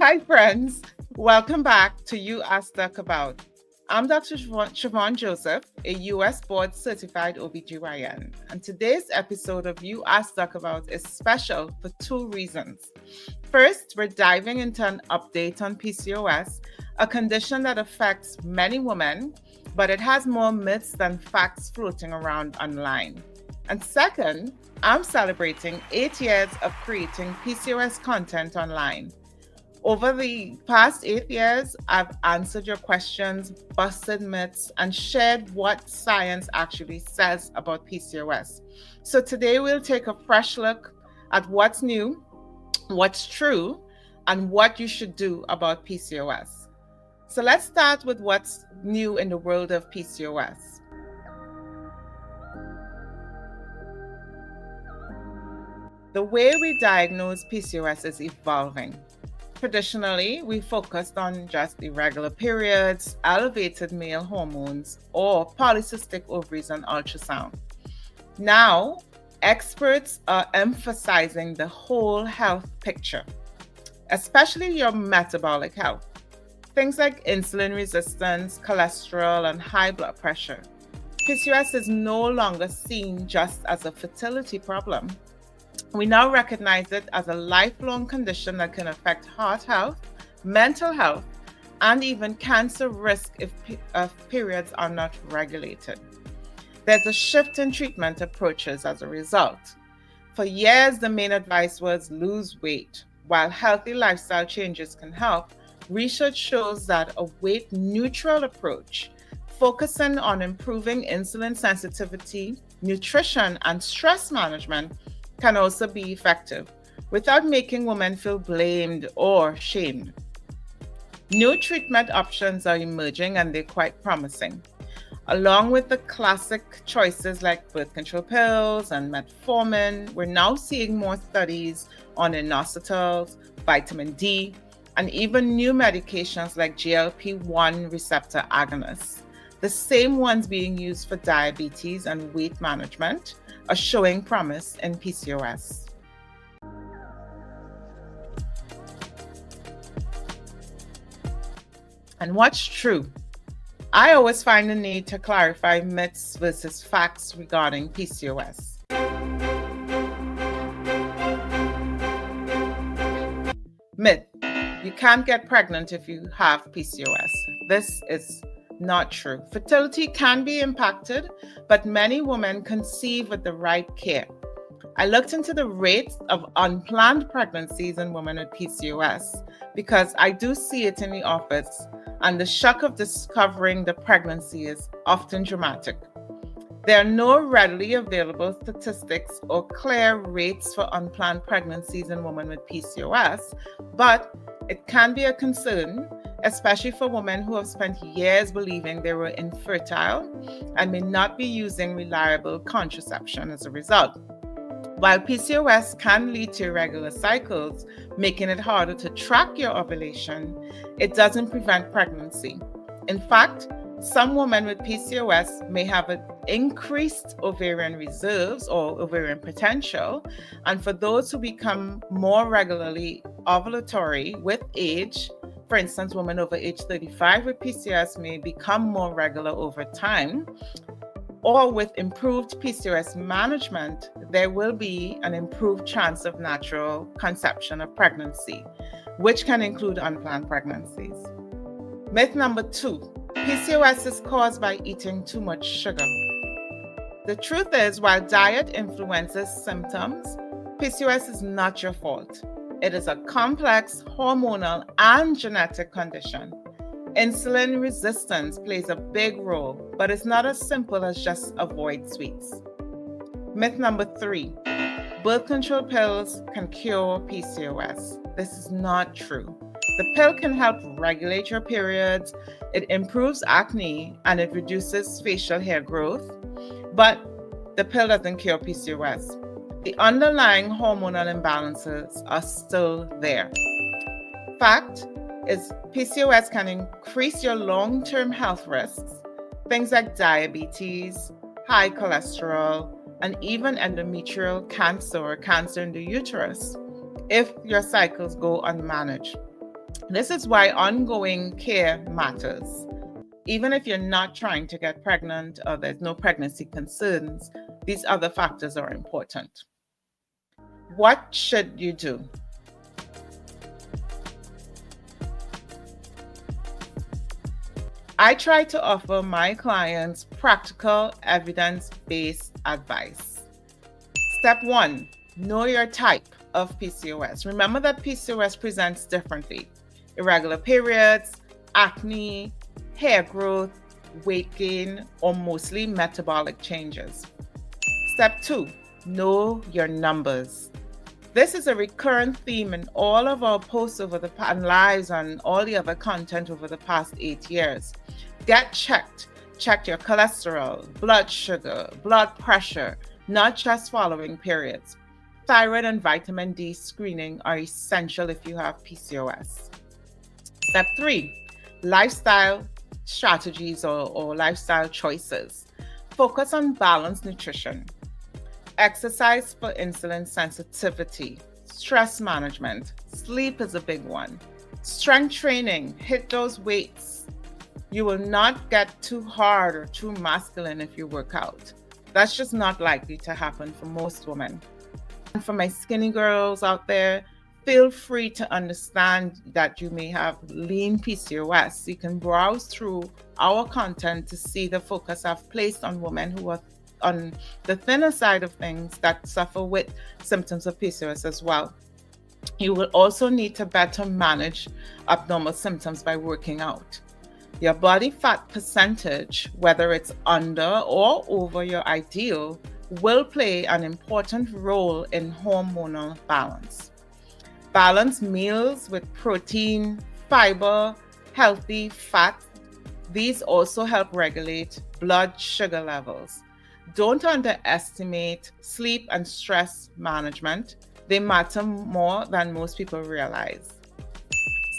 Hi, friends. Welcome back to You Ask Doc About. I'm Dr. Shevon Joseph, a U.S. Board-Certified OB GYN, and today's episode of You Ask Doc About is special for two reasons. First, we're diving into an update on PCOS, a condition that affects many women, but it has more myths than facts floating around online. And second, I'm celebrating 8 years of creating PCOS content online. Over the past 8 years, I've answered your questions, busted myths, and shared what science actually says about PCOS. So today we'll take a fresh look at what's new, what's true, and what you should do about PCOS. So let's start with what's new in the world of PCOS. The way we diagnose PCOS is evolving. Traditionally, we focused on just irregular periods, elevated male hormones, or polycystic ovaries on ultrasound. Now, experts are emphasizing the whole health picture, especially your metabolic health. Things like insulin resistance, cholesterol, and high blood pressure. PCOS is no longer seen just as a fertility problem. We now recognize it as a lifelong condition that can affect heart health, mental health, and even cancer risk if periods are not regulated. There's a shift in treatment approaches as a result. For years, the main advice was lose weight. While healthy lifestyle changes can help, research shows that a weight-neutral approach, focusing on improving insulin sensitivity, nutrition, and stress management, can also be effective without making women feel blamed or shamed. New treatment options are emerging and they're quite promising. Along with the classic choices like birth control pills and metformin, we're now seeing more studies on inositol, vitamin D, and even new medications like GLP-1 receptor agonists. The same ones being used for diabetes and weight management are showing promise in PCOS. And what's true? I always find the need to clarify myths versus facts regarding PCOS. Myth: you can't get pregnant if you have PCOS. This is not true. Fertility can be impacted, but many women conceive with the right care. I looked into the rates of unplanned pregnancies in women with PCOS because I do see it in the office, and the shock of discovering the pregnancy is often dramatic. There are no readily available statistics or clear rates for unplanned pregnancies in women with PCOS, but it can be a concern, especially for women who have spent years believing they were infertile and may not be using reliable contraception as a result. While PCOS can lead to irregular cycles, making it harder to track your ovulation, it doesn't prevent pregnancy. In fact, some women with PCOS may have an increased ovarian reserves or ovarian potential, and for those who become more regularly ovulatory with age, for instance, women over age 35 with PCOS may become more regular over time, or with improved PCOS management, there will be an improved chance of natural conception of pregnancy, which can include unplanned pregnancies. Myth number 2, PCOS is caused by eating too much sugar. The truth is, while diet influences symptoms, PCOS is not your fault. It is a complex hormonal and genetic condition. Insulin resistance plays a big role, but it's not as simple as just avoid sweets. Myth number 3, birth control pills can cure PCOS. This is not true. The pill can help regulate your periods, it improves acne, and it reduces facial hair growth, but the pill doesn't cure PCOS. The underlying hormonal imbalances are still there. Fact is, PCOS can increase your long-term health risks, things like diabetes, high cholesterol, and even endometrial cancer or cancer in the uterus, if your cycles go unmanaged. This is why ongoing care matters. Even if you're not trying to get pregnant or there's no pregnancy concerns, these other factors are important. What should you do? I try to offer my clients practical, evidence-based advice. Step 1, know your type of PCOS. Remember that PCOS presents differently. Irregular periods, acne, hair growth, weight gain, or mostly metabolic changes. Step 2, know your numbers. This is a recurrent theme in all of our posts and lives and all the other content over the past 8 years. Get checked. Check your cholesterol, blood sugar, blood pressure, not just following periods. Thyroid and vitamin D screening are essential if you have PCOS. Step 3, lifestyle strategies or lifestyle choices. Focus on balanced nutrition, exercise for insulin sensitivity, stress management. Sleep is a big one. Strength training, hit those weights. You will not get too hard or too masculine if you work out. That's just not likely to happen for most women. And for my skinny girls out there, feel free to understand that you may have lean PCOS. You can browse through our content to see the focus I've placed on women who are on the thinner side of things that suffer with symptoms of PCOS as well. You will also need to better manage abnormal symptoms by working out. Your body fat percentage, whether it's under or over your ideal, will play an important role in hormonal balance. Balance meals with protein, fiber, healthy fat. These also help regulate blood sugar levels. Don't underestimate sleep and stress management. They matter more than most people realize.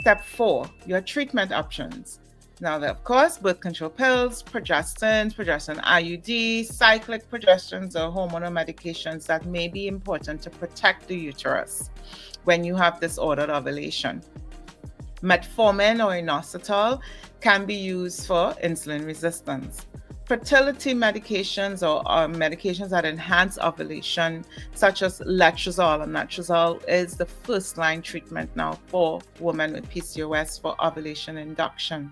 Step 4, your treatment options. Now, of course, birth control pills, progestin IUD, cyclic progestins, or hormonal medications that may be important to protect the uterus when you have disordered ovulation. Metformin or inositol can be used for insulin resistance. Fertility medications or medications that enhance ovulation, such as letrozole, and letrozole is the first line treatment now for women with PCOS for ovulation induction.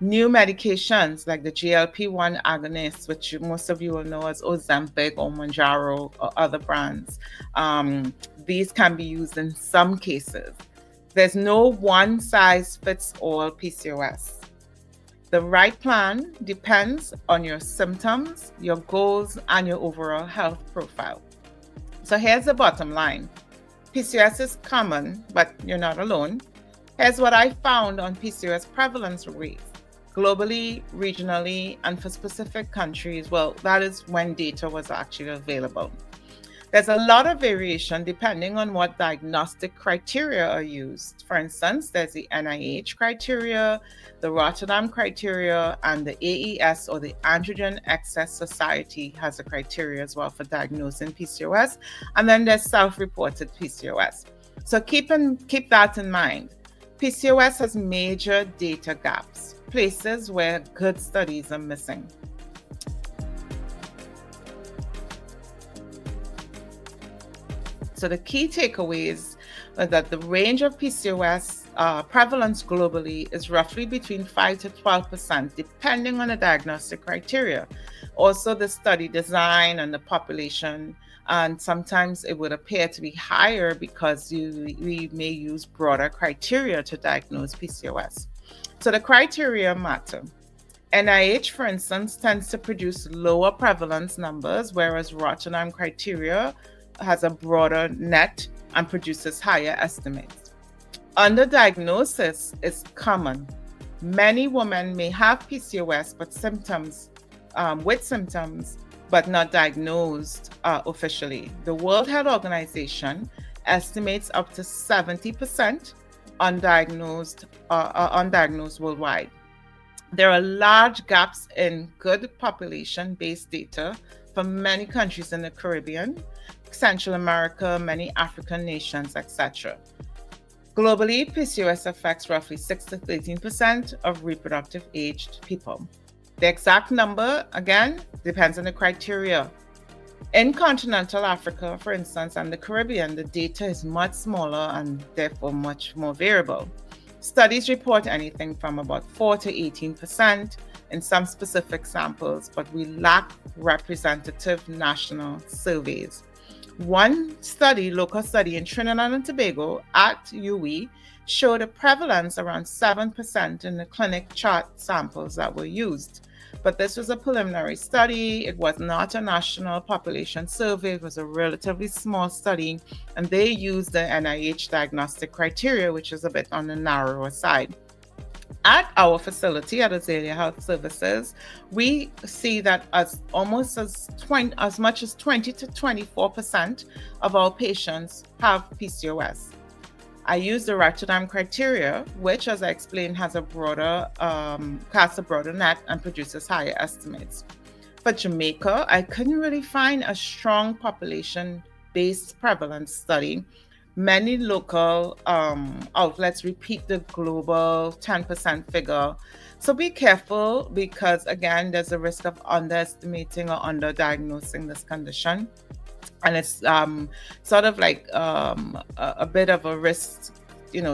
New medications like the GLP-1 agonists, which most of you will know as Ozempic or Mounjaro or other brands. These can be used in some cases. There's no one-size-fits-all PCOS. The right plan depends on your symptoms, your goals, and your overall health profile. So here's the bottom line. PCOS is common, but you're not alone. Here's what I found on PCOS prevalence rates. Globally, regionally, and for specific countries, well, that is when data was actually available. There's a lot of variation depending on what diagnostic criteria are used. For instance, there's the NIH criteria, the Rotterdam criteria, and the AES or the Androgen Excess Society has a criteria as well for diagnosing PCOS. And then there's self-reported PCOS. So keep that in mind. PCOS has major data gaps, places where good studies are missing. So the key takeaways are that the range of PCOS prevalence globally is roughly between 5 to 12%, depending on the diagnostic criteria. Also, the study design and the population, and sometimes it would appear to be higher because we may use broader criteria to diagnose PCOS. So the criteria matter. NIH, for instance, tends to produce lower prevalence numbers, whereas Rotterdam criteria has a broader net and produces higher estimates. Underdiagnosis is common. Many women may have PCOS with symptoms, but not diagnosed officially. The World Health Organization estimates up to 70% undiagnosed worldwide. There are large gaps in good population-based data for many countries in the Caribbean, Central America, many African nations, etc. Globally, PCOS affects roughly 6 to 13% of reproductive aged people. The exact number, again, depends on the criteria. In continental Africa, for instance, and the Caribbean, the data is much smaller and therefore much more variable. Studies report anything from about 4 to 18% in some specific samples, but we lack representative national surveys. One study, local study in Trinidad and Tobago at UE, showed a prevalence around 7% in the clinic chart samples that were used. But this was a preliminary study. It was not a national population survey. It was a relatively small study, and they used the NIH diagnostic criteria, which is a bit on the narrower side. At our facility at Azalea Health Services, we see that as much as 20 to 24% of our patients have PCOS. I use the Rotterdam criteria, which, as I explained, has a broader casts a broader net and produces higher estimates. For Jamaica, I couldn't really find a strong population-based prevalence study. Many local outlets repeat the global 10% figure. So be careful because, again, there's a risk of underestimating or underdiagnosing this condition. And it's sort of like a bit of a risk,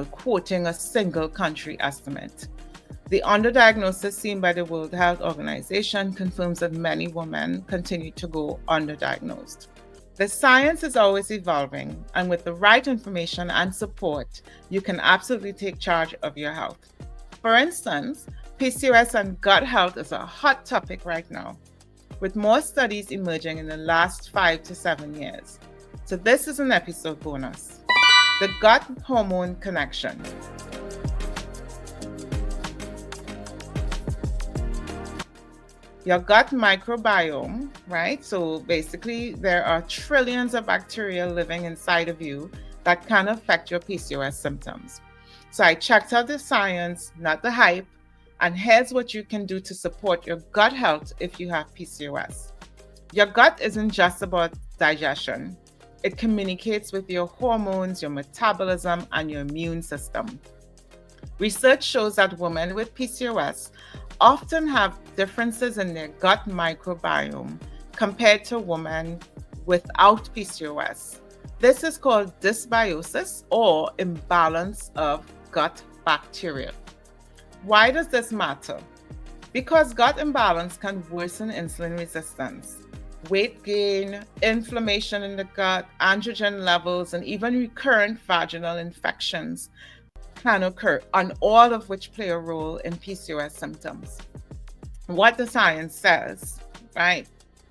quoting a single country estimate. The underdiagnosis seen by the World Health Organization confirms that many women continue to go underdiagnosed. The science is always evolving, and with the right information and support, you can absolutely take charge of your health. For instance, PCOS and gut health is a hot topic right now, with more studies emerging in the last 5 to 7 years. So this is an episode bonus. The gut hormone connection. Your gut microbiome, right? So basically there are trillions of bacteria living inside of you that can affect your PCOS symptoms. So I checked out the science, not the hype, and here's what you can do to support your gut health if you have PCOS. Your gut isn't just about digestion. It communicates with your hormones, your metabolism, and your immune system. Research shows that women with PCOS often have differences in their gut microbiome compared to women without PCOS. This is called dysbiosis or imbalance of gut bacteria. Why does this matter? Because gut imbalance can worsen insulin resistance, weight gain, inflammation in the gut, androgen levels, and even recurrent vaginal infections can occur, and all of which play a role in PCOS symptoms. What the science says, right?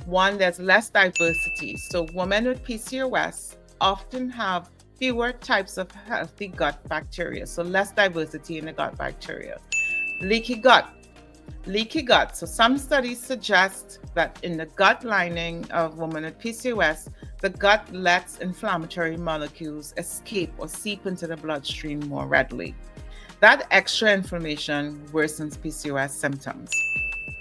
One, there's less diversity. So women with PCOS often have fewer types of healthy gut bacteria, so less diversity in the gut bacteria. Leaky gut. So some studies suggest that in the gut lining of women with PCOS, the gut lets inflammatory molecules escape or seep into the bloodstream more readily. That extra inflammation worsens PCOS symptoms.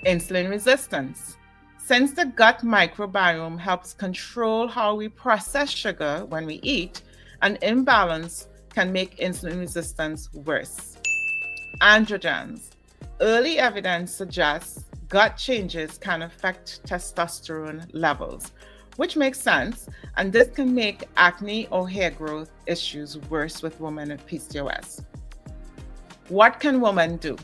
Insulin resistance. Since the gut microbiome helps control how we process sugar when we eat, an imbalance can make insulin resistance worse. Androgens. Early evidence suggests gut changes can affect testosterone levels, which makes sense, and this can make acne or hair growth issues worse with women with PCOS. What can women do?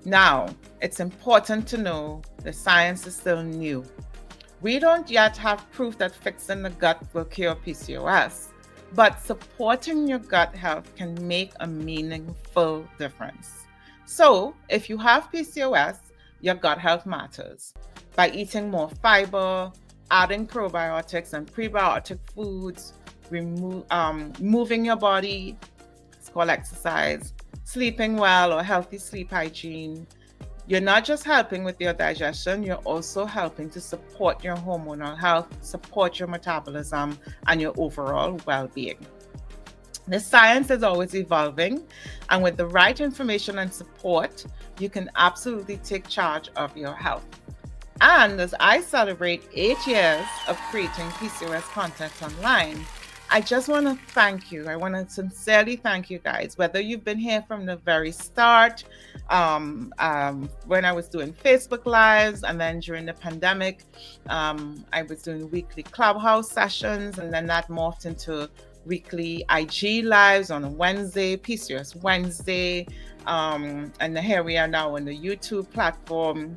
Now, it's important to know the science is still new. We don't yet have proof that fixing the gut will cure PCOS, but supporting your gut health can make a meaningful difference. So, if you have PCOS, your gut health matters. By eating more fiber, adding probiotics and prebiotic foods, moving your body, it's called exercise, sleeping well or healthy sleep hygiene, you're not just helping with your digestion, you're also helping to support your hormonal health, support your metabolism, and your overall well-being. The science is always evolving, and with the right information and support, you can absolutely take charge of your health. And as I celebrate 8 years of creating PCOS content online, I just want to thank you. I want to sincerely thank you guys, whether you've been here from the very start, when I was doing Facebook Lives, and then during the pandemic, I was doing weekly Clubhouse sessions, and then that morphed into weekly IG Lives on a Wednesday, PCOS Wednesday, and here we are now on the YouTube platform.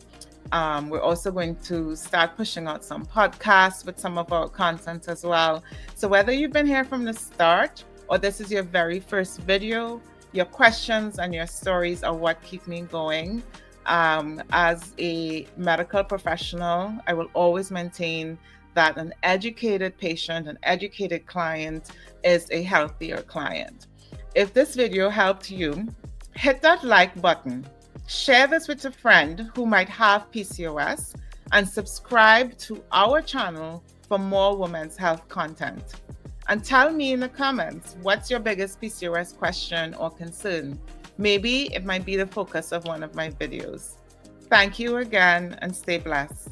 We're also going to start pushing out some podcasts with some of our content as well. So whether you've been here from the start or this is your very first video, your questions and your stories are what keep me going. As a medical professional, I will always maintain that an educated patient, an educated client is a healthier client. If this video helped you, hit that like button. Share this with a friend who might have PCOS and subscribe to our channel for more women's health content. And tell me in the comments, what's your biggest PCOS question or concern? Maybe it might be the focus of one of my videos. Thank you again and stay blessed.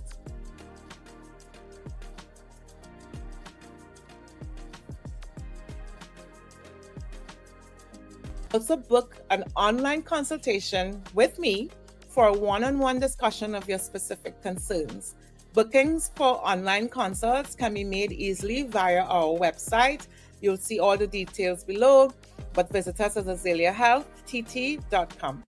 Also book an online consultation with me for a one-on-one discussion of your specific concerns. Bookings for online consults can be made easily via our website. You'll see all the details below, but visit us at azaleahealthtt.com.